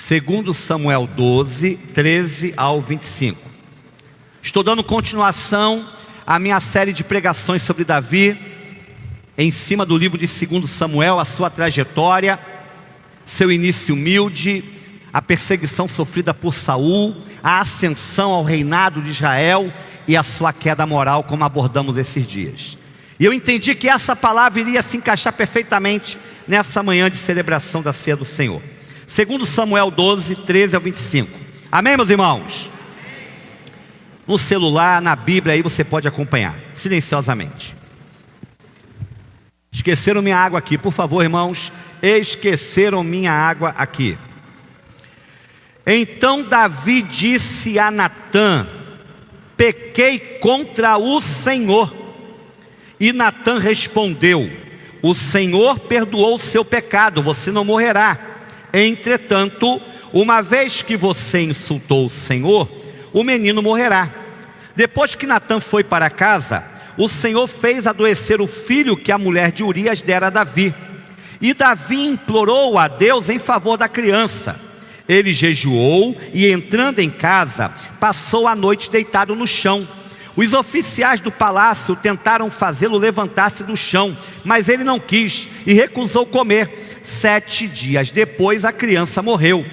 Segundo Samuel 12, 13 ao 25. Estou dando continuação à minha série de pregações sobre Davi, em cima do livro de 2 Samuel, a sua trajetória, seu início humilde, a perseguição sofrida por Saul, a ascensão ao reinado de Israel e a sua queda moral, como abordamos esses dias. E eu entendi que essa palavra iria se encaixar perfeitamente nessa manhã de celebração da ceia do Senhor. Segundo Samuel 12, 13 ao 25. Amém, meus irmãos? No celular, na Bíblia, aí você pode acompanhar, silenciosamente. Esqueceram minha água aqui, por favor, irmãos. Esqueceram minha água aqui. Então Davi disse a Natã: pequei contra o Senhor. E Natã respondeu: o Senhor perdoou o seu pecado, você não morrerá. Entretanto, uma vez que você insultou o Senhor, o menino morrerá. Depois que Natã foi para casa, o Senhor fez adoecer o filho que a mulher de Urias dera a Davi. E Davi implorou a Deus em favor da criança. Ele jejuou e, entrando em casa, passou a noite deitado no chão. Os oficiais do palácio tentaram fazê-lo levantar-se do chão, mas ele não quis e recusou comer. 7 dias depois, a criança morreu.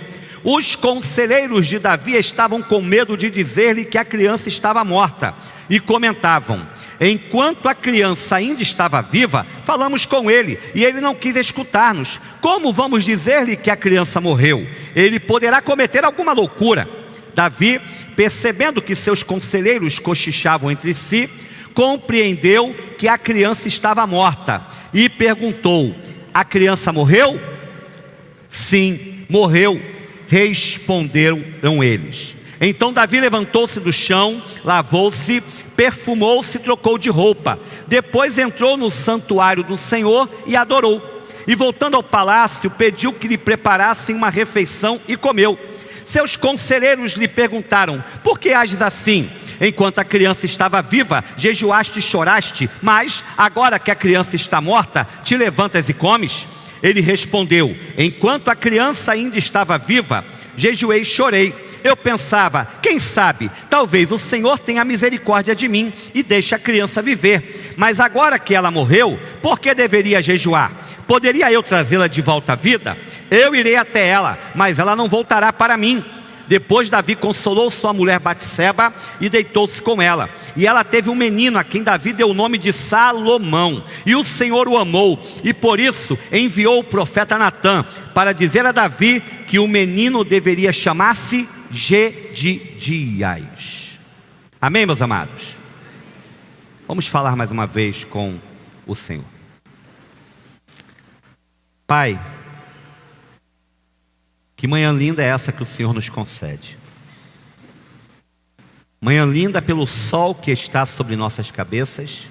Os conselheiros de Davi estavam com medo de dizer-lhe que a criança estava morta e comentavam: enquanto a criança ainda estava viva, falamos com ele e ele não quis escutar-nos. Como vamos dizer-lhe que a criança morreu? Ele poderá cometer alguma loucura. Davi, percebendo que seus conselheiros cochichavam entre si, compreendeu que a criança estava morta e perguntou: a criança morreu? Sim, morreu, responderam eles. Então Davi levantou-se do chão, lavou-se, perfumou-se e trocou de roupa. Depois entrou no santuário do Senhor e adorou. E voltando ao palácio, pediu que lhe preparassem uma refeição e comeu. Seus conselheiros lhe perguntaram: por que ages assim? Enquanto a criança estava viva, jejuaste e choraste, mas agora que a criança está morta, te levantas e comes? Ele respondeu: enquanto a criança ainda estava viva, jejuei e chorei. Eu pensava: quem sabe, talvez o Senhor tenha misericórdia de mim e deixe a criança viver. Mas agora que ela morreu, por que deveria jejuar? Poderia eu trazê-la de volta à vida? Eu irei até ela, mas ela não voltará para mim. Depois Davi consolou sua mulher Batseba e deitou-se com ela. E ela teve um menino a quem Davi deu o nome de Salomão. E o Senhor o amou, e por isso enviou o profeta Natã para dizer a Davi que o menino deveria chamar-se Gedidias. Amém, meus amados? Vamos falar mais uma vez com o Senhor. Pai, que manhã linda é essa que o Senhor nos concede. Manhã linda pelo sol que está sobre nossas cabeças,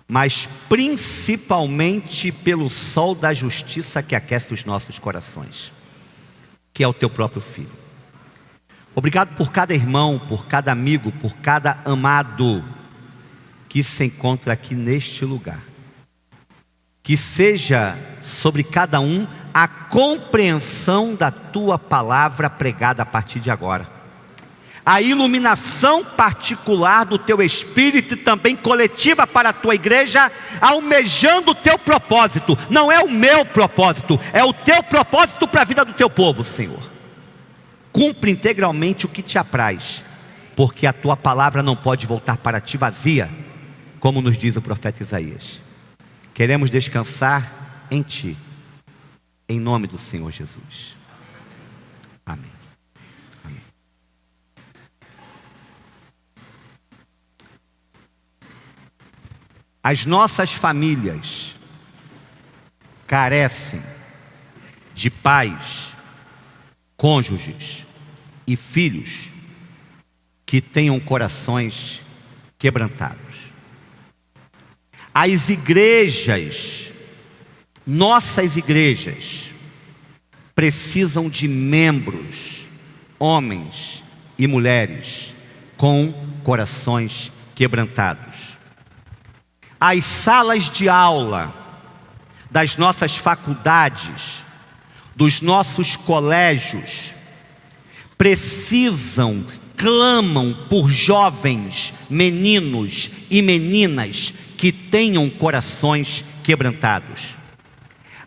mas principalmente pelo sol da justiça que aquece os nossos corações, que é o teu próprio Filho. Obrigado por cada irmão, por cada amigo, por cada amado que se encontra aqui neste lugar. Que seja sobre cada um a compreensão da tua palavra pregada a partir de agora. A iluminação particular do teu Espírito e também coletiva para a tua igreja, almejando o teu propósito. Não é o meu propósito, é o teu propósito para a vida do teu povo, Senhor. Cumpre integralmente o que te apraz, porque a tua palavra não pode voltar para ti vazia, como nos diz o profeta Isaías. Queremos descansar em ti, em nome do Senhor Jesus. Amém. Amém. As nossas famílias carecem de pais, cônjuges e filhos que tenham corações quebrantados. As igrejas, nossas igrejas, precisam de membros, homens e mulheres com corações quebrantados. As salas de aula das nossas faculdades, dos nossos colégios precisam, clamam por jovens, meninos e meninas que tenham corações quebrantados.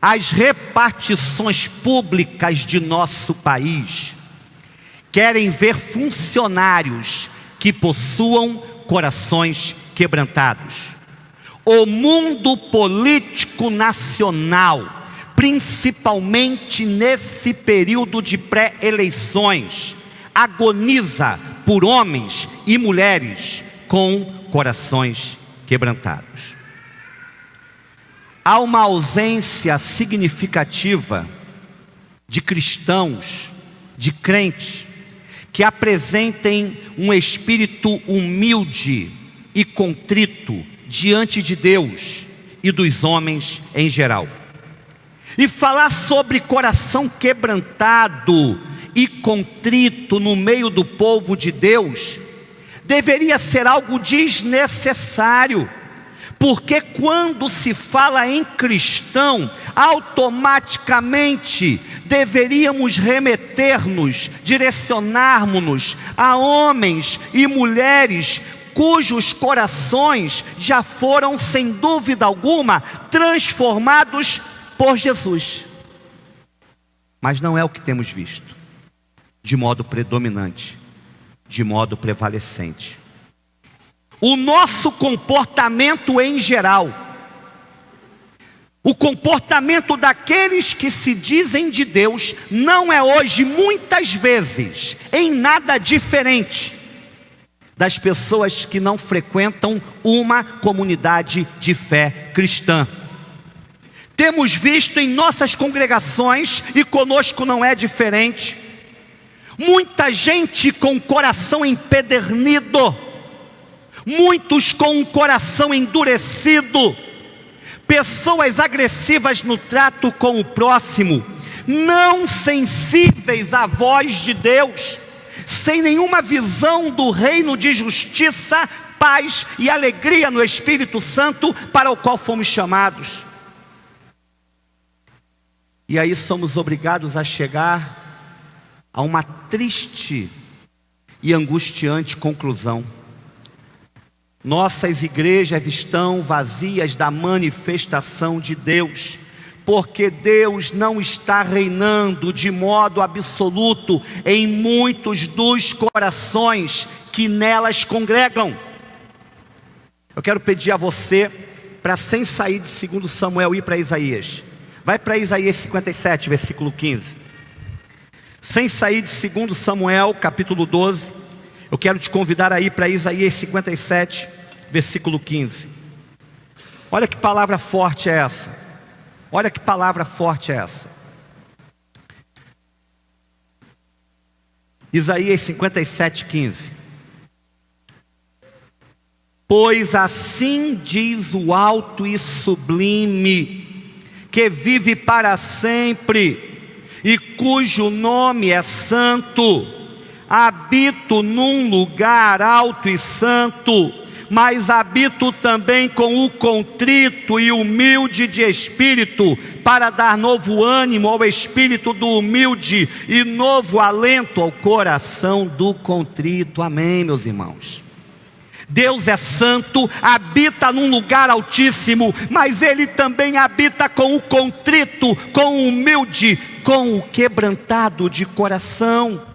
As repartições públicas de nosso país querem ver funcionários que possuam corações quebrantados. O mundo político nacional, principalmente nesse período de pré-eleições, agoniza por homens e mulheres com corações quebrantados. Há uma ausência significativa de cristãos, de crentes, que apresentem um espírito humilde e contrito diante de Deus e dos homens em geral. E falar sobre coração quebrantado e contrito no meio do povo de Deus deveria ser algo desnecessário, porque quando se fala em cristão, automaticamente deveríamos remeter-nos, direcionarmos-nos a homens e mulheres cujos corações já foram, sem dúvida alguma, transformados por Jesus. Mas não é o que temos visto, de modo predominante, de modo prevalecente. O nosso comportamento em geral, o comportamento daqueles que se dizem de Deus, não é hoje, muitas vezes, em nada diferente das pessoas que não frequentam uma comunidade de fé cristã. Temos visto em nossas congregações, e conosco não é diferente, muita gente com o coração empedernido, muitos com um coração endurecido, pessoas agressivas no trato com o próximo, não sensíveis à voz de Deus, sem nenhuma visão do reino de justiça, paz e alegria no Espírito Santo para o qual fomos chamados. E aí somos obrigados a chegar a uma triste e angustiante conclusão: nossas igrejas estão vazias da manifestação de Deus, porque Deus não está reinando de modo absoluto em muitos dos corações que nelas congregam. Eu quero pedir a você para, sem sair de 2 Samuel, ir para Isaías. Vai para Isaías 57, versículo 15. Sem sair de 2 Samuel, capítulo 12, eu quero te convidar a ir para Isaías 57, versículo 15. Olha que palavra forte é essa. Olha que palavra forte é essa. Isaías 57, 15. Pois assim diz o alto e sublime, que vive para sempre, e cujo nome é santo: habito num lugar alto e santo, mas habito também com o contrito e humilde de espírito, para dar novo ânimo ao espírito do humilde e novo alento ao coração do contrito. Amém, meus irmãos? Deus é santo, habita num lugar altíssimo, mas Ele também habita com o contrito, com o humilde, com o quebrantado de coração.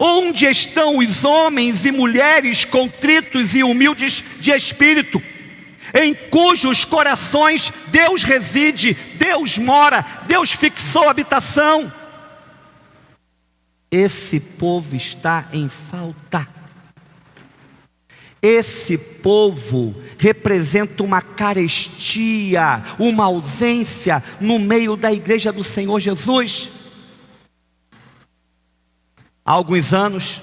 Onde estão os homens e mulheres contritos e humildes de espírito, em cujos corações Deus reside, Deus mora, Deus fixou habitação? Esse povo está em falta. Esse povo representa uma carestia, uma ausência no meio da igreja do Senhor Jesus. Há alguns anos,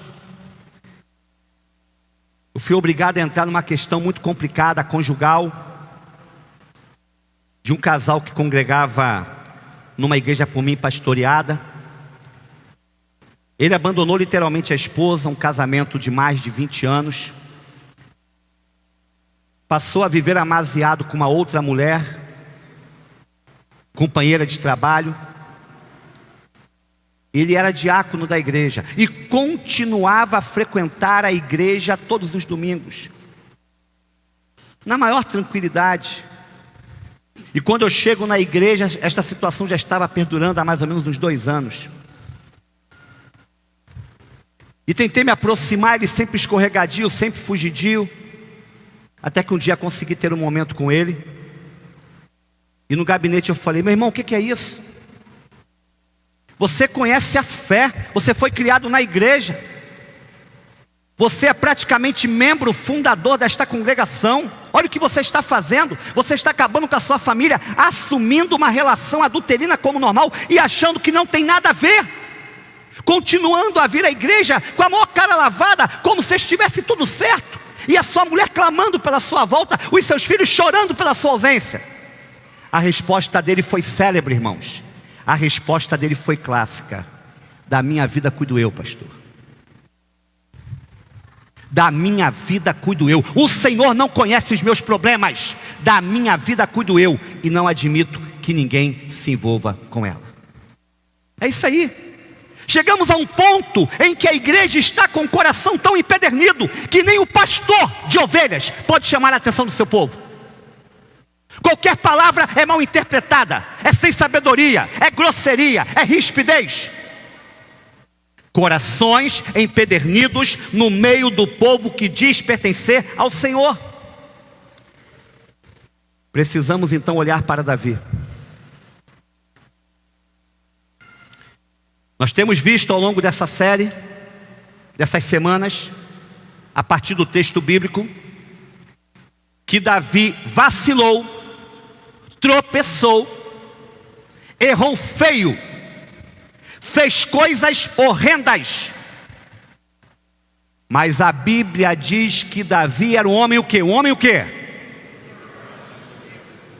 eu fui obrigado a entrar numa questão muito complicada, conjugal, de um casal que congregava numa igreja por mim pastoreada. Ele abandonou literalmente a esposa, um casamento de mais de 20 anos. Passou a viver amasiado com uma outra mulher, companheira de trabalho. Ele era diácono da igreja e continuava a frequentar a igreja todos os domingos, na maior tranquilidade. E quando eu chego na igreja, esta situação já estava perdurando há mais ou menos uns 2 anos. E tentei me aproximar, ele sempre escorregadio, sempre fugidio, até que um dia consegui ter um momento com ele. E no gabinete eu falei: meu irmão, o que é isso? Você conhece a fé, você foi criado na igreja, você é praticamente membro fundador desta congregação. Olha o que você está fazendo. Você está acabando com a sua família, assumindo uma relação adulterina como normal e achando que não tem nada a ver, continuando a vir à igreja com a maior cara lavada, como se estivesse tudo certo, e a sua mulher clamando pela sua volta, os seus filhos chorando pela sua ausência. A resposta dele foi célebre, irmãos. A resposta dele foi clássica: da minha vida cuido eu, pastor. Da minha vida cuido eu. O Senhor não conhece os meus problemas. Da minha vida cuido eu. E não admito que ninguém se envolva com ela. É isso aí. Chegamos a um ponto em que a igreja está com o coração tão empedernido que nem o pastor de ovelhas pode chamar a atenção do seu povo. Qualquer palavra é mal interpretada, é sem sabedoria, é grosseria, é rispidez. Corações empedernidos no meio do povo que diz pertencer ao Senhor. Precisamos então olhar para Davi. Nós temos visto ao longo dessa série, dessas semanas, a partir do texto bíblico, que Davi vacilou, tropeçou, errou feio, fez coisas horrendas. Mas a Bíblia diz que Davi era um homem o quê? Um homem o quê?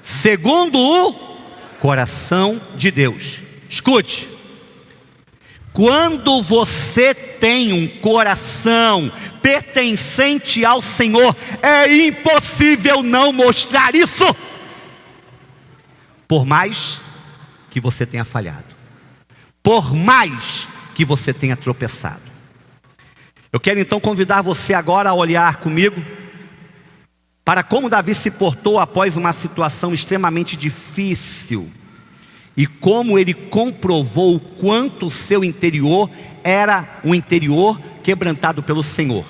Segundo o coração de Deus. Escute. Quando você tem um coração pertencente ao Senhor, é impossível não mostrar isso, por mais que você tenha falhado, por mais que você tenha tropeçado. Eu quero então convidar você agora a olhar comigo para como Davi se portou após uma situação extremamente difícil e como ele comprovou o quanto o seu interior era um interior quebrantado pelo Senhor.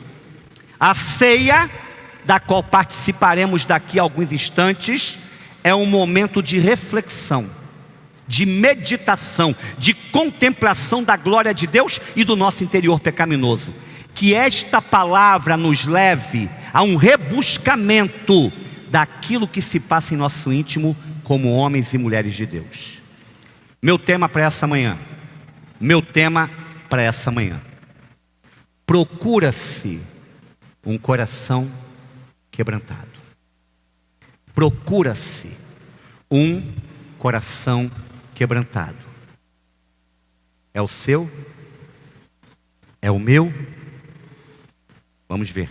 A ceia, da qual participaremos daqui a alguns instantes, é um momento de reflexão, de meditação, de contemplação da glória de Deus e do nosso interior pecaminoso. Que esta palavra nos leve a um rebuscamento daquilo que se passa em nosso íntimo como homens e mulheres de Deus. Meu tema para essa manhã, procura-se um coração quebrantado. Procura-se um coração quebrantado. É o seu? É o meu? Vamos ver.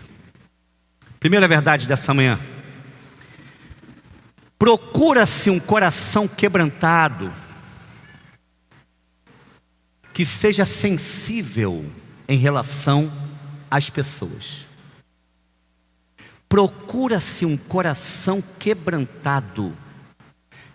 Primeira verdade dessa manhã: procura-se um coração quebrantado, que seja sensível em relação às pessoas. Procura-se um coração quebrantado,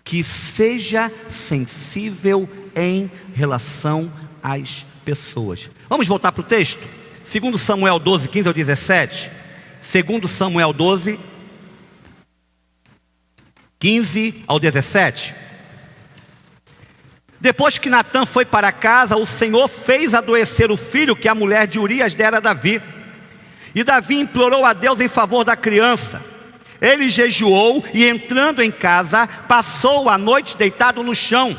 que seja sensível em relação às pessoas. Vamos voltar para o texto? 2 Samuel 12, 15 ao 17. 2 Samuel 12, 15 ao 17. Depois que Natã foi para casa, o Senhor fez adoecer o filho que a mulher de Urias dera a Davi. E Davi implorou a Deus em favor da criança. Ele jejuou e, entrando em casa, passou a noite deitado no chão.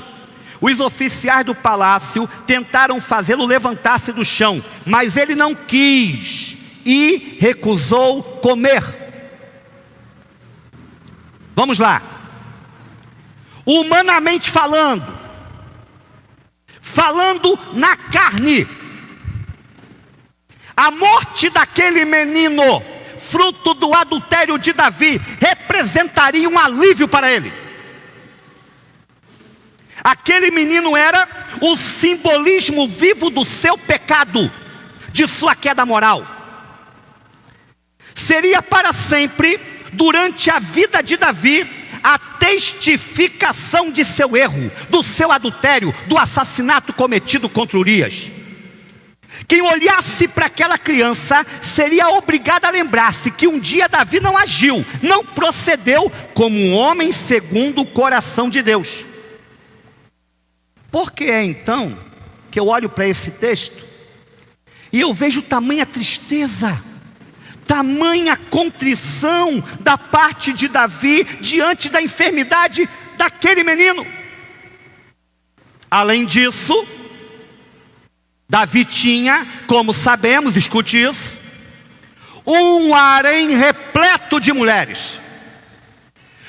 Os oficiais do palácio tentaram fazê-lo levantar-se do chão, mas ele não quis e recusou comer. Vamos lá. Humanamente falando na carne, a morte daquele menino, fruto do adultério de Davi, representaria um alívio para ele. Aquele menino era o simbolismo vivo do seu pecado, de sua queda moral. Seria para sempre, durante a vida de Davi, a testificação de seu erro, do seu adultério, do assassinato cometido contra Urias. Quem olhasse para aquela criança seria obrigado a lembrar-se que um dia Davi não agiu, não procedeu como um homem segundo o coração de Deus. Por que é então que eu olho para esse texto e eu vejo tamanha tristeza, tamanha contrição da parte de Davi diante da enfermidade daquele menino? Além disso, Davi tinha, como sabemos, escute isso, um harém repleto de mulheres.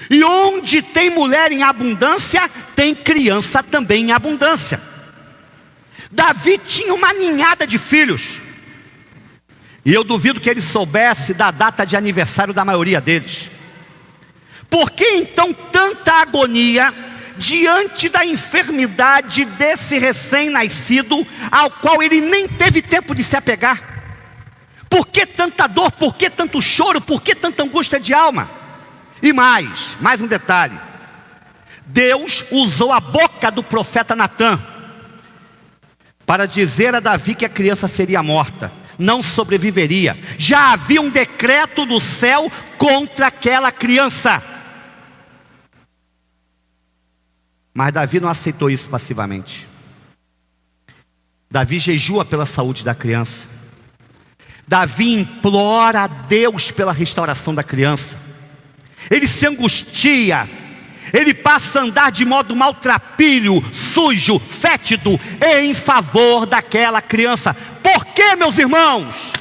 E onde tem mulher em abundância, tem criança também em abundância. Davi tinha uma ninhada de filhos. E eu duvido que ele soubesse da data de aniversário da maioria deles. Por que então tanta agonia diante da enfermidade desse recém-nascido, ao qual ele nem teve tempo de se apegar? Por que tanta dor? Por que tanto choro? Por que tanta angústia de alma? E mais um detalhe. Deus usou a boca do profeta Natã para dizer a Davi que a criança seria morta, não sobreviveria. Já havia um decreto do céu contra aquela criança. Mas Davi não aceitou isso passivamente. Davi jejua pela saúde da criança. Davi implora a Deus pela restauração da criança. Ele se angustia. Ele passa a andar de modo maltrapilho, sujo, fétido, em favor daquela criança. Por que, meus irmãos?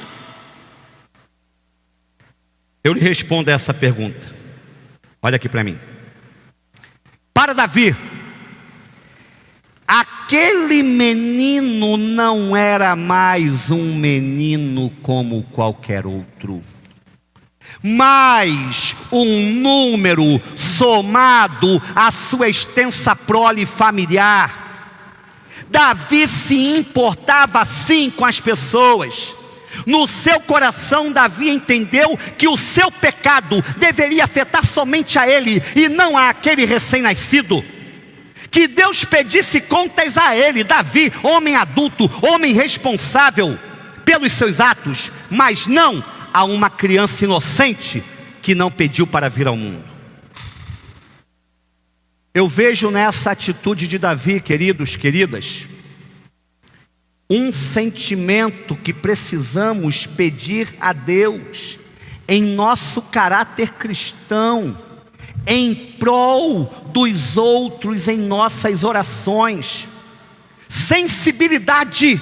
Eu lhe respondo a essa pergunta. Olha aqui para mim. Para Davi, aquele menino não era mais um menino como qualquer outro, mas um número somado à sua extensa prole familiar. Davi se importava sim com as pessoas. No seu coração, Davi entendeu que o seu pecado deveria afetar somente a ele e não a aquele recém-nascido. Que Deus pedisse contas a ele, Davi, homem adulto, homem responsável pelos seus atos, mas não a uma criança inocente que não pediu para vir ao mundo. Eu vejo nessa atitude de Davi, queridos, queridas, um sentimento que precisamos pedir a Deus em nosso caráter cristão, em prol dos outros em nossas orações. Sensibilidade,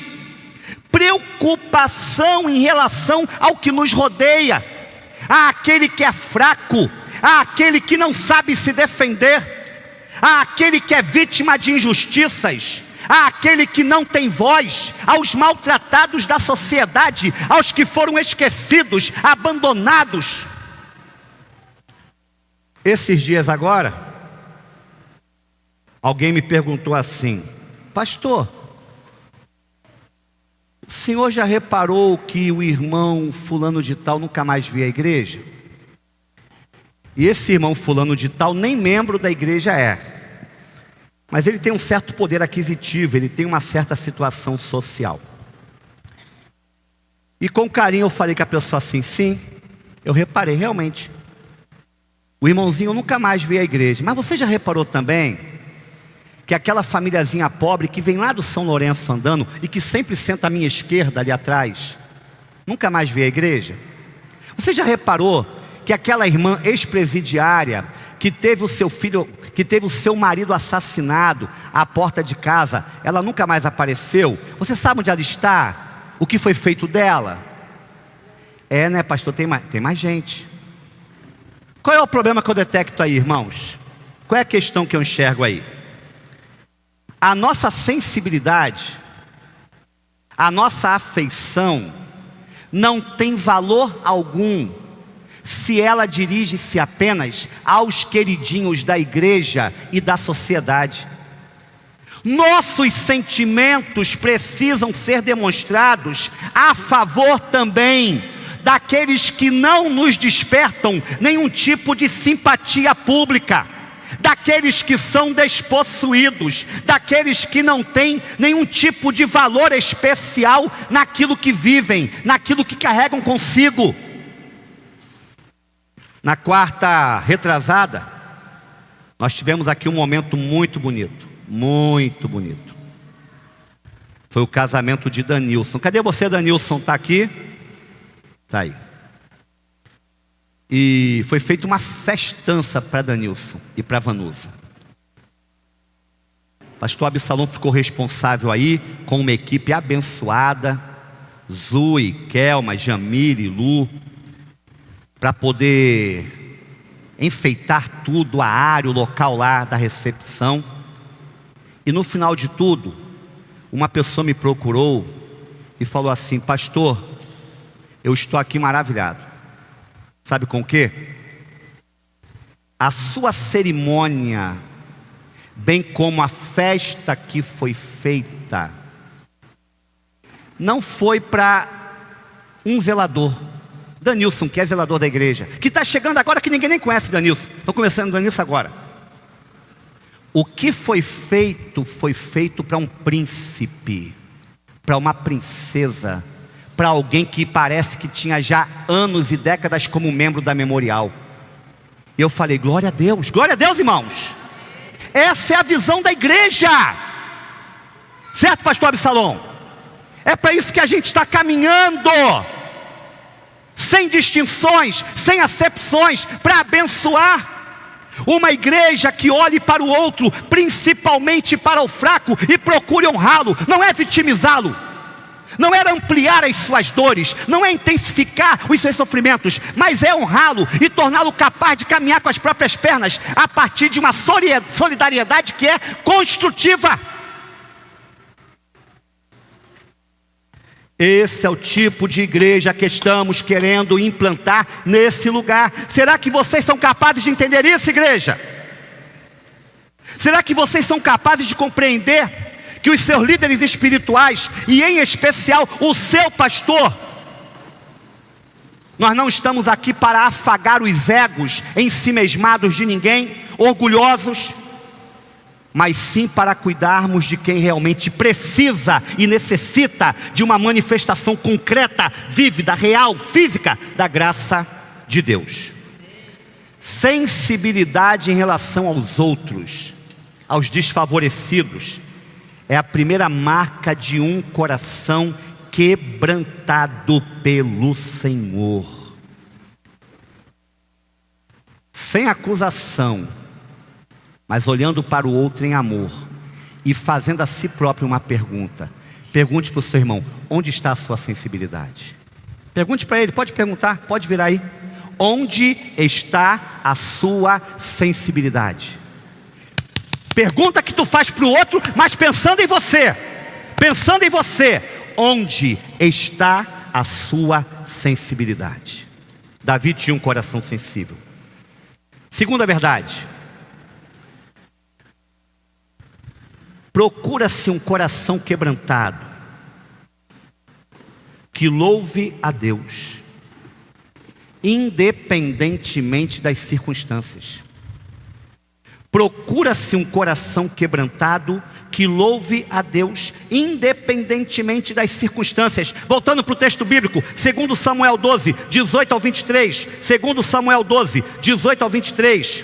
preocupação em relação ao que nos rodeia, àquele que é fraco, àquele que não sabe se defender, àquele que é vítima de injustiças, àquele que não tem voz, aos maltratados da sociedade, aos que foram esquecidos, abandonados. Esses dias agora, alguém me perguntou assim: pastor, o senhor já reparou que o irmão fulano de tal nunca mais veio à igreja? E esse irmão fulano de tal nem membro da igreja é, mas ele tem um certo poder aquisitivo, ele tem uma certa situação social. E com carinho eu falei com a pessoa assim: sim, eu reparei realmente. O irmãozinho nunca mais veio à igreja. Mas você já reparou também que aquela famíliazinha pobre que vem lá do São Lourenço andando e que sempre senta à minha esquerda ali atrás, nunca mais veio à igreja? Você já reparou que aquela irmã ex-presidiária que teve o seu filho, que teve o seu marido assassinado à porta de casa, ela nunca mais apareceu? Você sabe onde ela está? O que foi feito dela? É, né, pastor? Tem mais gente. Qual é o problema que eu detecto aí, irmãos? Qual é a questão que eu enxergo aí? A nossa sensibilidade, a nossa afeição não tem valor algum se ela dirige-se apenas aos queridinhos da igreja e da sociedade. Nossos sentimentos precisam ser demonstrados a favor também daqueles que não nos despertam nenhum tipo de simpatia pública, daqueles que são despossuídos, daqueles que não têm nenhum tipo de valor especial naquilo que vivem, naquilo que carregam consigo. Na quarta retrasada, nós tivemos aqui um momento muito bonito, muito bonito. Foi o casamento de Danilson. Cadê você, Danilson? Está aqui? Está aí. E foi feita uma festança para Danilson e para Vanusa. Pastor Absalom ficou responsável aí, com uma equipe abençoada, Zui, Kelma, Jamile, Lu, para poder enfeitar tudo, a área, o local lá da recepção. E no final de tudo, uma pessoa me procurou e falou assim: pastor, eu estou aqui maravilhado. Sabe com o quê? A sua cerimônia, bem como a festa que foi feita, não foi para um zelador. Danilson, que é zelador da igreja, que está chegando agora, que ninguém nem conhece o Danilson. Estou começando o Danilson agora. O que foi feito para um príncipe, para uma princesa, para alguém que parece que tinha já anos e décadas como membro da Memorial. E eu falei: glória a Deus, irmãos. Essa é a visão da igreja, certo, pastor Absalom? É para isso que a gente está caminhando, sem distinções, sem acepções, para abençoar. Uma igreja que olhe para o outro, principalmente para o fraco, e procure honrá-lo. Não é vitimizá-lo, não é ampliar as suas dores, não é intensificar os seus sofrimentos, mas é honrá-lo e torná-lo capaz de caminhar com as próprias pernas, a partir de uma solidariedade que é construtiva. Esse é o tipo de igreja que estamos querendo implantar nesse lugar. Será que vocês são capazes de entender isso, igreja? Será que vocês são capazes de compreender que os seus líderes espirituais, e em especial o seu pastor, nós não estamos aqui para afagar os egos ensimesmados de ninguém, orgulhosos, mas sim para cuidarmos de quem realmente precisa e necessita de uma manifestação concreta, vívida, real, física da graça de Deus. Sensibilidade em relação aos outros, aos desfavorecidos, é a primeira marca de um coração quebrantado pelo Senhor. Sem acusação, mas olhando para o outro em amor e fazendo a si próprio uma pergunta. Pergunte para o seu irmão: onde está a sua sensibilidade? Pergunte para ele, pode perguntar, pode vir aí. Onde está a sua sensibilidade? Pergunta que tu faz para o outro, mas pensando em você. Pensando em você. Onde está a sua sensibilidade? Davi tinha um coração sensível. Segunda verdade: procura-se um coração quebrantado, que louve a Deus, independentemente das circunstâncias. Procura-se um coração quebrantado, que louve a Deus, independentemente das circunstâncias. Voltando para o texto bíblico, 2 Samuel 12, 18 ao 23. 2 Samuel 12, 18 ao 23.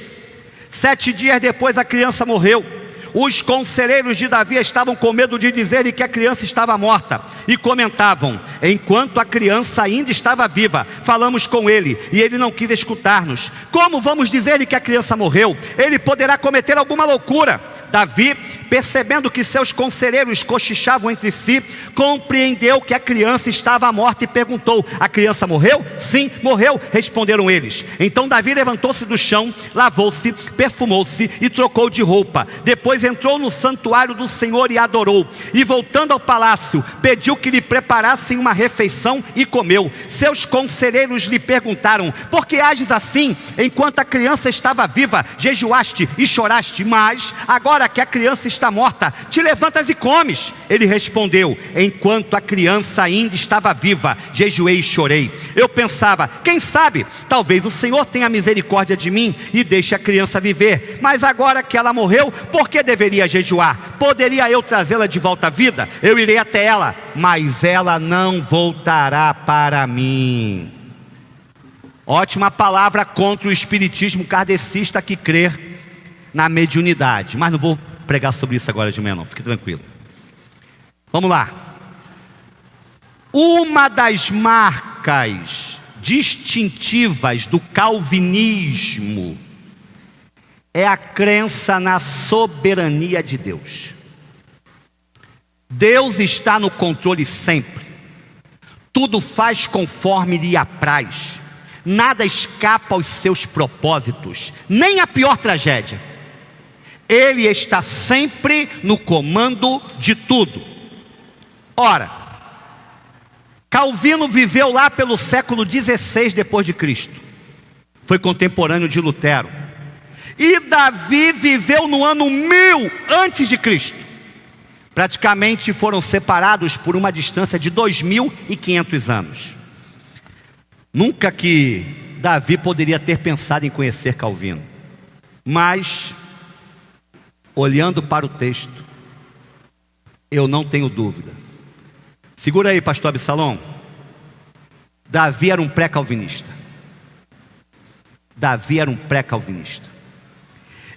7 dias depois a criança morreu. Os conselheiros de Davi estavam com medo de dizer-lhe que a criança estava morta, e comentavam: enquanto a criança ainda estava viva, falamos com ele, e ele não quis escutar-nos. Como vamos dizer-lhe que a criança morreu? Ele poderá cometer alguma loucura. Davi, percebendo que seus conselheiros cochichavam entre si, compreendeu que a criança estava morta e perguntou: a criança morreu? Sim, morreu, responderam eles. Então Davi levantou-se do chão, lavou-se, perfumou-se e trocou de roupa. Depois entrou no santuário do Senhor e adorou. E voltando ao palácio, pediu que lhe preparassem uma refeição e comeu. Seus conselheiros lhe perguntaram: por que ages assim? Enquanto a criança estava viva, jejuaste e choraste, mas agora que a criança está morta, te levantas e comes. Ele respondeu: enquanto a criança ainda estava viva, jejuei e chorei. Eu pensava: quem sabe, talvez o Senhor tenha misericórdia de mim e deixe a criança viver. Mas agora que ela morreu, por que deveria jejuar? Poderia eu trazê-la de volta à vida? Eu irei até ela, mas ela não voltará para mim. Ótima palavra contra o espiritismo kardecista que crê na mediunidade. Mas não vou pregar sobre isso agora de manhã não, fique tranquilo. Vamos lá. Uma das marcas distintivas do calvinismo é a crença na soberania de Deus. Deus está no controle sempre. Tudo faz conforme lhe apraz. Nada escapa aos seus propósitos, nem a pior tragédia. Ele está sempre no comando de tudo. Ora, Calvino viveu lá pelo século 16 depois de Cristo. Foi contemporâneo de Lutero. E Davi viveu no ano 1000 antes de Cristo. Praticamente foram separados por uma distância de 2500 anos. Nunca que Davi poderia ter pensado em conhecer Calvino. Mas, olhando para o texto, eu não tenho dúvida. Segura aí, pastor Absalom. Davi era um pré-calvinista. Davi era um pré-calvinista.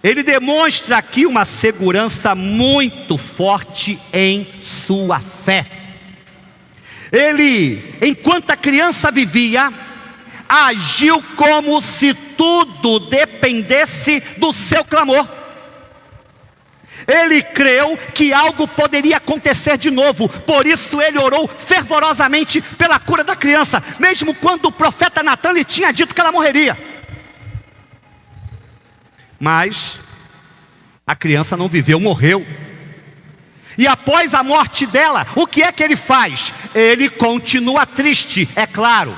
Ele demonstra aqui uma segurança muito forte em sua fé. Ele, enquanto a criança vivia, agiu como se tudo dependesse do seu clamor. Ele creu que algo poderia acontecer de novo, por isso ele orou fervorosamente pela cura da criança, mesmo quando o profeta Natan lhe tinha dito que ela morreria. Mas a criança não viveu, morreu. E após a morte dela, o que é que ele faz? Ele continua triste, é claro,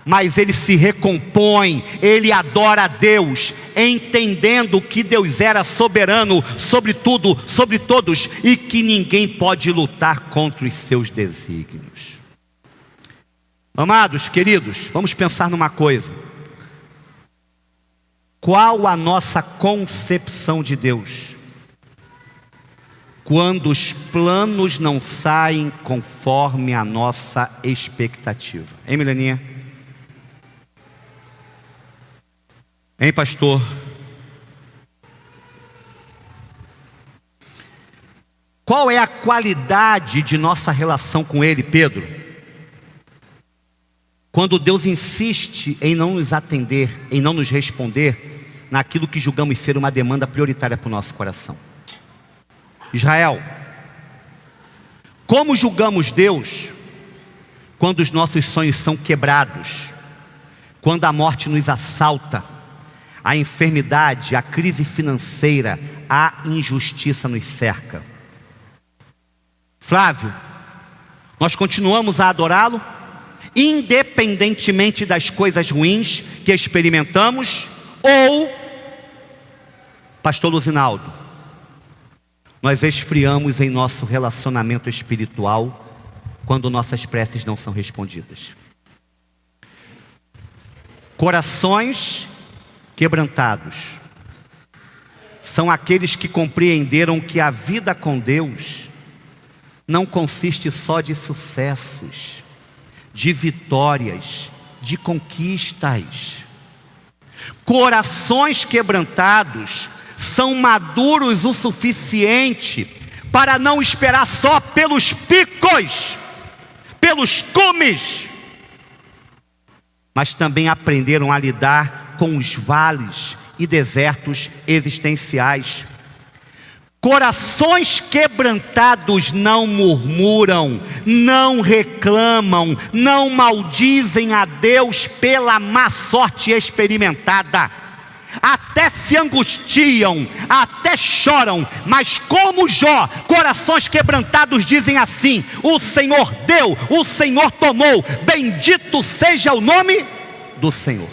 mas ele se recompõe, ele adora a Deus, entendendo que Deus era soberano sobre tudo, sobre todos, e que ninguém pode lutar contra os seus desígnios. Amados, queridos, vamos pensar numa coisa. Qual a nossa concepção de Deus quando os planos não saem conforme a nossa expectativa? Hein, Mileninha? Hein, pastor? Qual é a qualidade de nossa relação com Ele, Pedro? Quando Deus insiste em não nos atender, em não nos responder naquilo que julgamos ser uma demanda prioritária para o nosso coração. Israel, como julgamos Deus quando os nossos sonhos são quebrados, quando a morte nos assalta, a enfermidade, a crise financeira, a injustiça nos cerca? Flávio, nós continuamos a adorá-lo, independentemente das coisas ruins que experimentamos? Ou, pastor Luzinaldo, nós esfriamos em nosso relacionamento espiritual quando nossas preces não são respondidas? Corações quebrantados são aqueles que compreenderam que a vida com Deus não consiste só de sucessos, de vitórias, de conquistas. Corações quebrantados são maduros o suficiente para não esperar só pelos picos, pelos cumes, mas também aprenderam a lidar com os vales e desertos existenciais. Corações quebrantados não murmuram, não reclamam, não maldizem a Deus pela má sorte experimentada. até se angustiam, até choram, mas como Jó, corações quebrantados dizem assim: o Senhor deu, o Senhor tomou, bendito seja o nome do Senhor.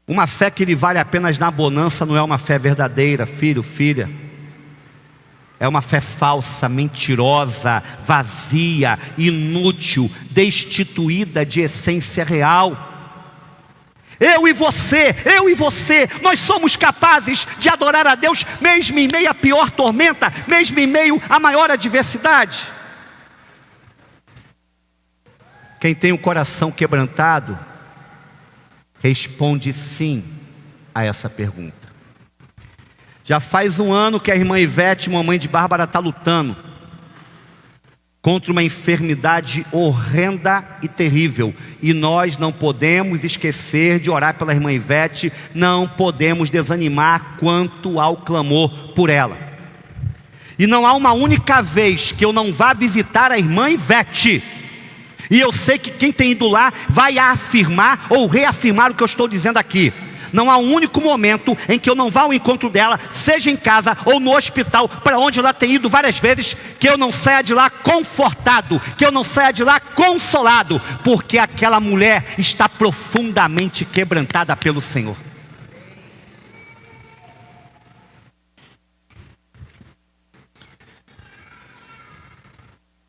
Uma fé que lhe vale apenas na bonança não é uma fé verdadeira, filho, filha. É uma fé falsa, mentirosa, vazia, inútil, destituída de essência real. Eu e você, nós somos capazes de adorar a Deus mesmo em meio à pior tormenta, mesmo em meio à maior adversidade. Quem tem o coração quebrantado, responde sim a essa pergunta. Já faz um ano que a irmã Ivete, mamãe de Bárbara, está lutando contra uma enfermidade horrenda e terrível. E nós não podemos esquecer de orar pela irmã Ivete, não podemos desanimar quanto ao clamor por ela. E não há uma única vez que eu não vá visitar a irmã Ivete, e eu sei que quem tem ido lá vai afirmar ou reafirmar o que eu estou dizendo aqui. Não há um único momento em que eu não vá ao encontro dela, seja em casa ou no hospital, para onde ela tem ido várias vezes, que eu não saia de lá confortado, que eu não saia de lá consolado, porque aquela mulher está profundamente quebrantada pelo Senhor.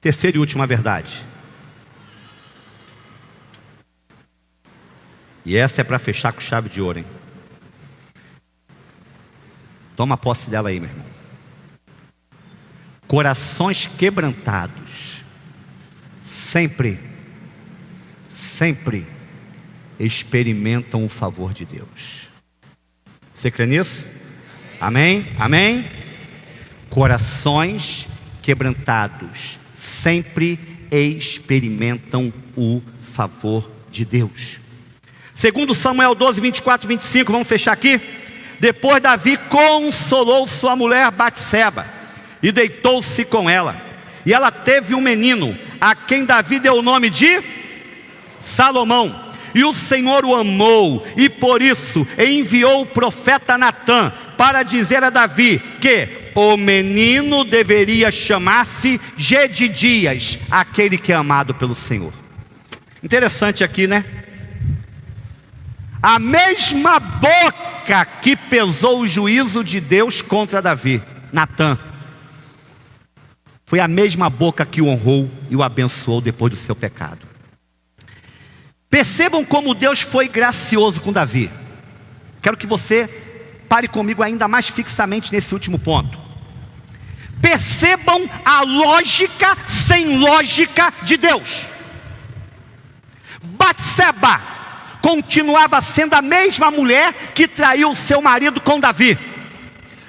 Terceira e última verdade. E essa é para fechar com chave de ouro, hein? Toma posse dela aí, meu irmão. Corações quebrantados sempre experimentam o favor de Deus. Você crê nisso? Amém? Amém? Corações quebrantados sempre experimentam o favor de Deus. Segundo Samuel 12, 24 e 25, vamos fechar aqui. Depois Davi consolou sua mulher Batseba e deitou-se com ela. E ela teve um menino, a quem Davi deu o nome de Salomão. E o Senhor o amou, e por isso enviou o profeta Natã para dizer a Davi que o menino deveria chamar-se Jedidias, aquele que é amado pelo Senhor. Interessante aqui, né? A mesma boca que pesou o juízo de Deus contra Davi, Natã, foi a mesma boca que o honrou e o abençoou depois do seu pecado. Percebam como Deus foi gracioso com Davi. Quero que você pare comigo ainda mais fixamente nesse último ponto. Percebam a lógica sem lógica de Deus. Batseba continuava sendo a mesma mulher que traiu seu marido com Davi.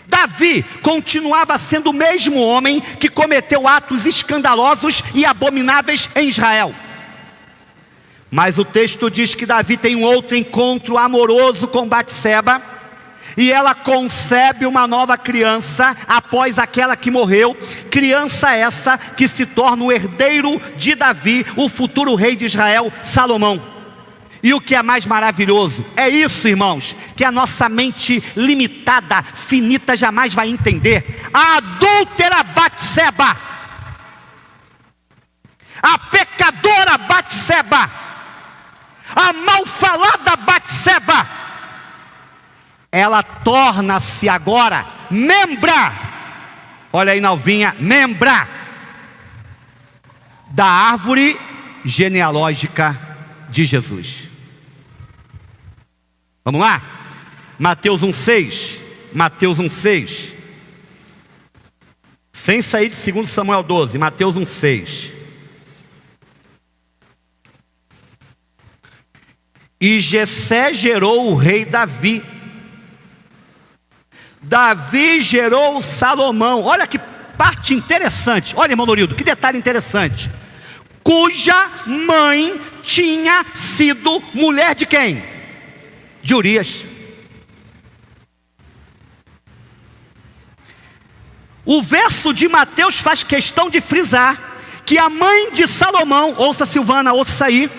Davi continuava sendo o mesmo homem que cometeu atos escandalosos e abomináveis em Israel. Mas o texto diz que Davi tem um outro encontro amoroso com Batseba, e ela concebe uma nova criança após aquela que morreu. Criança essa que se torna o herdeiro de Davi, o futuro rei de Israel, Salomão. E o que é mais maravilhoso, é isso, irmãos, que a nossa mente limitada, finita, jamais vai entender. A adúltera Batseba, a pecadora Batseba, a malfalada Batseba, ela torna-se agora membra, olha aí Nalvinha, membra da árvore genealógica de Jesus. Vamos lá? Mateus 1,6. Mateus 1,6. Sem sair de 2 Samuel 12. Mateus 1,6. E Jessé gerou o rei Davi. Davi gerou Salomão. Olha que parte interessante. Olha, irmão Lorildo, que detalhe interessante. Cuja mãe tinha sido mulher de quem? De Urias. O verso de Mateus faz questão de frisar que a mãe de Salomão, ouça Silvana, ouça aí,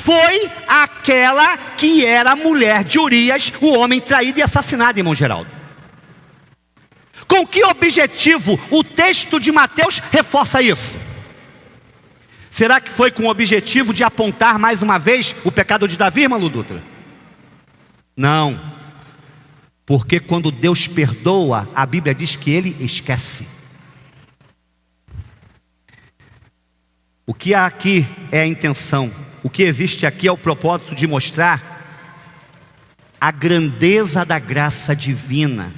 foi aquela que era a mulher de Urias, o homem traído e assassinado, irmão Geraldo. Com que objetivo o texto de Mateus reforça isso? Será que foi com o objetivo de apontar mais uma vez o pecado de Davi, irmã Lu Dutra? Não, porque quando Deus perdoa, a Bíblia diz que Ele esquece. O que há aqui é a intenção, o que existe aqui é o propósito de mostrar a grandeza da graça divina,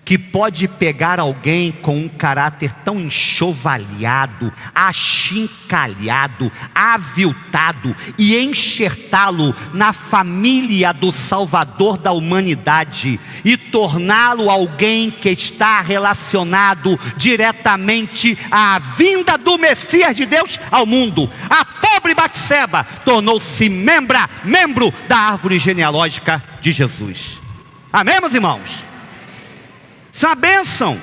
que pode pegar alguém com um caráter tão enxovalhado, achincalhado, aviltado e enxertá-lo na família do Salvador da humanidade e torná-lo alguém que está relacionado diretamente à vinda do Messias de Deus ao mundo. A pobre Batseba tornou-se membro da árvore genealógica de Jesus. Amém, meus irmãos? Isso é uma bênção.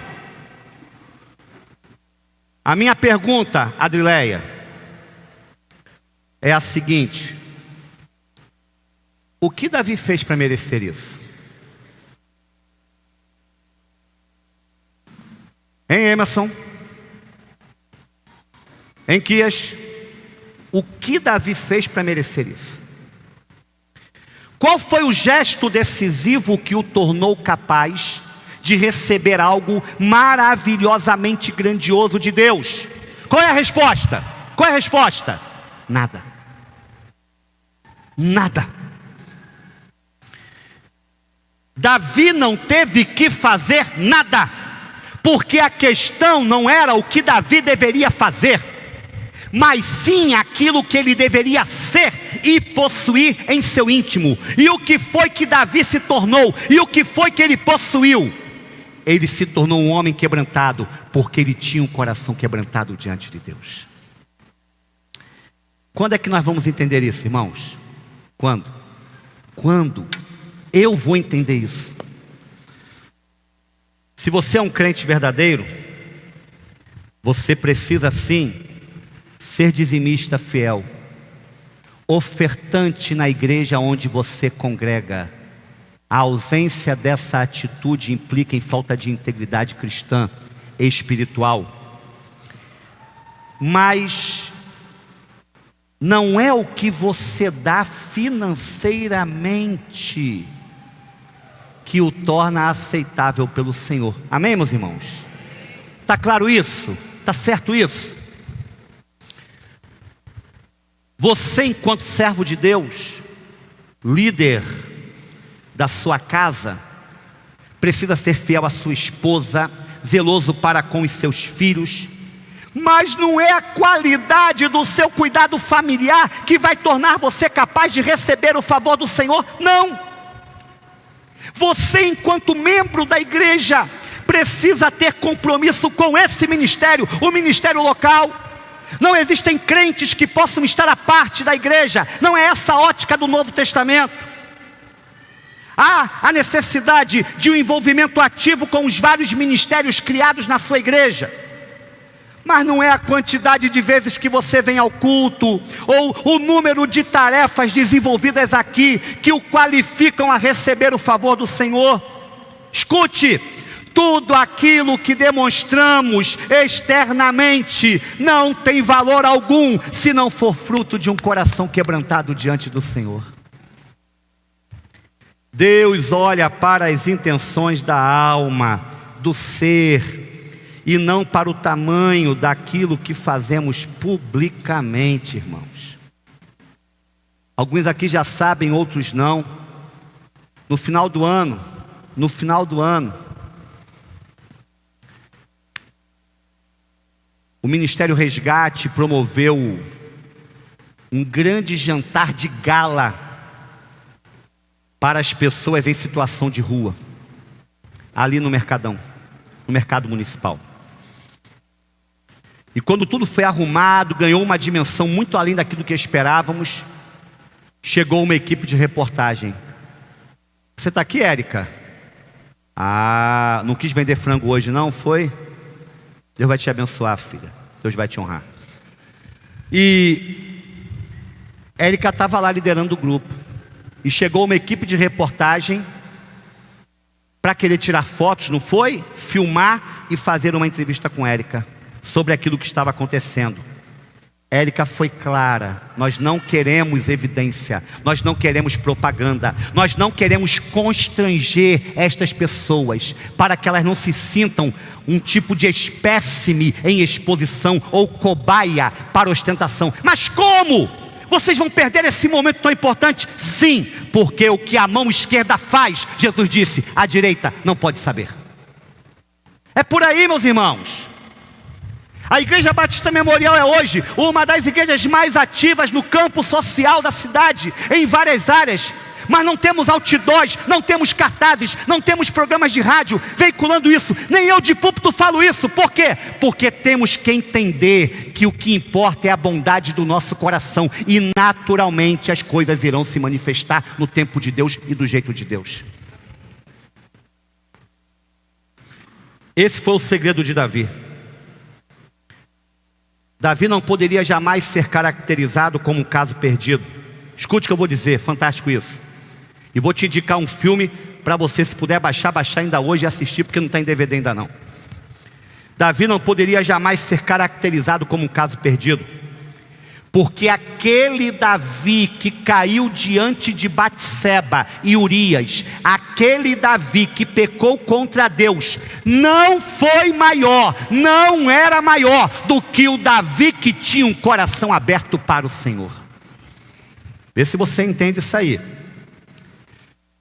A minha pergunta, Adrileia, é a seguinte: o que Davi fez para merecer isso? Hein, Emerson? Hein, Kias? O que Davi fez para merecer isso? Qual foi o gesto decisivo que o tornou capaz de receber algo maravilhosamente grandioso de Deus? Qual é a resposta? Qual é a resposta? Nada. Nada. Davi não teve que fazer nada, porque a questão não era o que Davi deveria fazer, mas sim aquilo que ele deveria ser e possuir em seu íntimo. E o que foi que Davi se tornou? E o que foi que ele possuiu? Ele se tornou um homem quebrantado, porque ele tinha um coração quebrantado diante de Deus. Quando é que nós vamos entender isso, irmãos? Quando? Quando eu vou entender isso? Se você é um crente verdadeiro, você precisa sim ser dizimista fiel, ofertante na igreja onde você congrega. A ausência dessa atitude implica em falta de integridade cristã e espiritual. Mas não é o que você dá financeiramente que o torna aceitável pelo Senhor. Amém, meus irmãos? Está claro isso? Está certo isso? Você, enquanto servo de Deus, líder da sua casa, precisa ser fiel à sua esposa, zeloso para com os seus filhos. Mas não é a qualidade do seu cuidado familiar que vai tornar você capaz de receber o favor do Senhor. Não. Você, enquanto membro da igreja, precisa ter compromisso com esse ministério, o ministério local. Não existem crentes que possam estar à parte da igreja. Não é essa a ótica do Novo Testamento. Há a necessidade de um envolvimento ativo com os vários ministérios criados na sua igreja. Mas não é a quantidade de vezes que você vem ao culto, ou o número de tarefas desenvolvidas aqui, que o qualificam a receber o favor do Senhor. Escute, tudo aquilo que demonstramos externamente não tem valor algum, se não for fruto de um coração quebrantado diante do Senhor. Deus olha para as intenções da alma, do ser, e não para o tamanho daquilo que fazemos publicamente, irmãos. Alguns aqui já sabem, outros não. No final do ano, o Ministério Resgate promoveu um grande jantar de gala para as pessoas em situação de rua, ali no Mercadão, no mercado municipal. E quando tudo foi arrumado, ganhou uma dimensão muito além daquilo que esperávamos, chegou uma equipe de reportagem. Você está aqui, Érica? Ah, não quis vender frango hoje não, foi? Deus vai te abençoar, filha. Deus vai te honrar. E Érica estava lá liderando o grupo. E chegou uma equipe de reportagem para querer tirar fotos, não foi? Filmar e fazer uma entrevista com Érica sobre aquilo que estava acontecendo. Érica foi clara: nós não queremos evidência, nós não queremos propaganda, nós não queremos constranger estas pessoas para que elas não se sintam um tipo de espécime em exposição ou cobaia para ostentação. Mas como? Vocês vão perder esse momento tão importante? Sim, porque o que a mão esquerda faz, Jesus disse, a direita não pode saber. É por aí, meus irmãos. A Igreja Batista Memorial é hoje uma das igrejas mais ativas no campo social da cidade, em várias áreas. Mas não temos outdoors, não temos cartazes, não temos programas de rádio veiculando isso. Nem eu de púlpito falo isso. Por quê? Porque temos que entender que o que importa é a bondade do nosso coração. E naturalmente as coisas irão se manifestar no tempo de Deus e do jeito de Deus. Esse foi o segredo de Davi. Davi não poderia jamais ser caracterizado como um caso perdido. Escute o que eu vou dizer, fantástico isso. E vou te indicar um filme para você, se puder baixar ainda hoje e assistir, porque não está em DVD ainda não. Davi não poderia jamais ser caracterizado como um caso perdido, porque aquele Davi que caiu diante de Batseba e Urias, aquele Davi que pecou contra Deus, não foi maior, não era maior do que o Davi que tinha um coração aberto para o Senhor. Vê se você entende isso aí.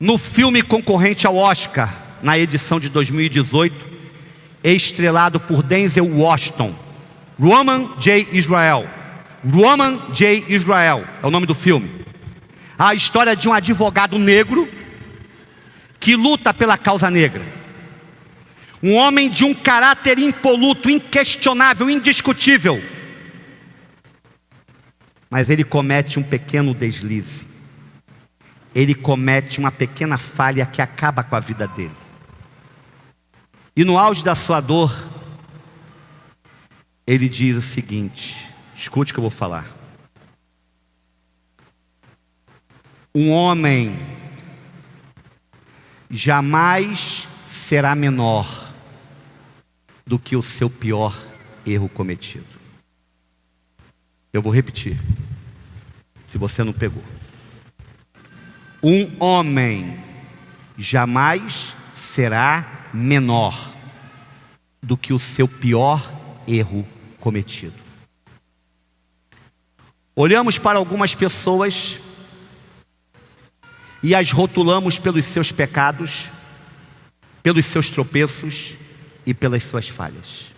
No filme concorrente ao Oscar, na edição de 2018, estrelado por Denzel Washington, Roman J. Israel. Roman J. Israel é o nome do filme. A história de um advogado negro que luta pela causa negra. Um homem de um caráter impoluto, inquestionável, indiscutível. Mas ele comete um pequeno deslize. Ele comete uma pequena falha que acaba com a vida dele. E no auge da sua dor, ele diz o seguinte, escute o que eu vou falar. Um homem jamais será menor do que o seu pior erro cometido. Eu vou repetir, se você não pegou. Um homem jamais será menor do que o seu pior erro cometido. Olhamos para algumas pessoas e as rotulamos pelos seus pecados, pelos seus tropeços e pelas suas falhas.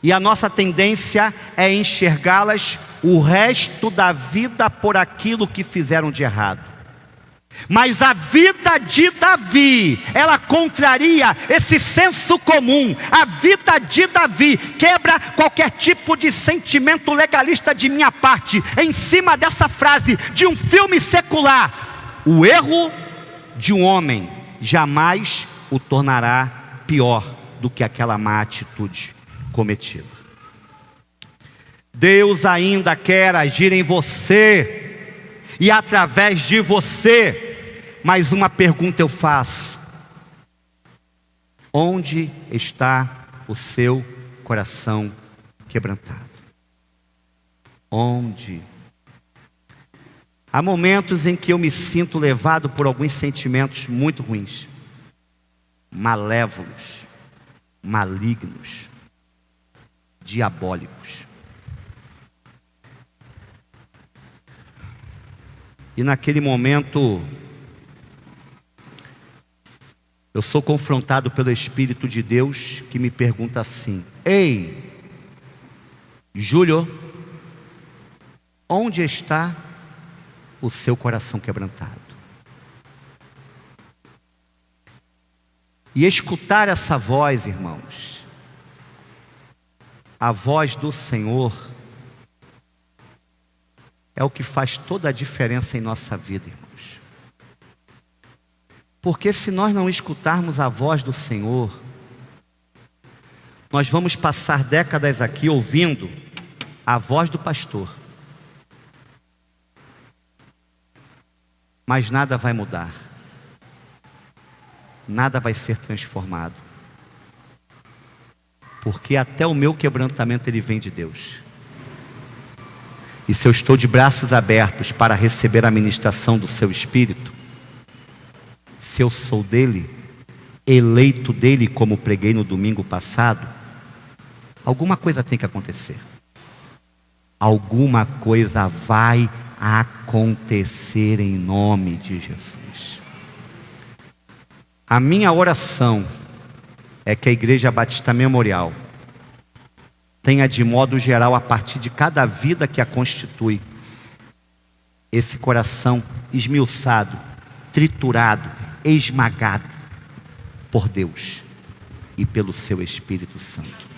E a nossa tendência é enxergá-las o resto da vida por aquilo que fizeram de errado. Mas a vida de Davi, ela contraria esse senso comum. A vida de Davi quebra qualquer tipo de sentimento legalista de minha parte, em cima dessa frase de um filme secular. O erro de um homem jamais o tornará pior do que aquela má atitude cometida. Deus ainda quer agir em você e através de você. Mas uma pergunta eu faço: onde está o seu coração quebrantado? Onde? Há momentos em que eu me sinto levado por alguns sentimentos muito ruins, malévolos, malignos, diabólicos. E naquele momento eu sou confrontado pelo Espírito de Deus, que me pergunta assim: ei, Júlio, onde está o seu coração quebrantado? E escutar essa voz, irmãos, a voz do Senhor, é o que faz toda a diferença em nossa vida, irmãos. Porque se nós não escutarmos a voz do Senhor, nós vamos passar décadas aqui ouvindo a voz do pastor, mas nada vai mudar. Nada vai ser transformado. Porque até o meu quebrantamento ele vem de Deus. E se eu estou de braços abertos para receber a ministração do seu Espírito, se eu sou dele, eleito dele, como preguei no domingo passado, alguma coisa tem que acontecer. Alguma coisa vai acontecer em nome de Jesus. A minha oração é que a Igreja Batista Memorial tenha, de modo geral, a partir de cada vida que a constitui, esse coração esmiuçado, triturado, esmagado por Deus e pelo seu Espírito Santo.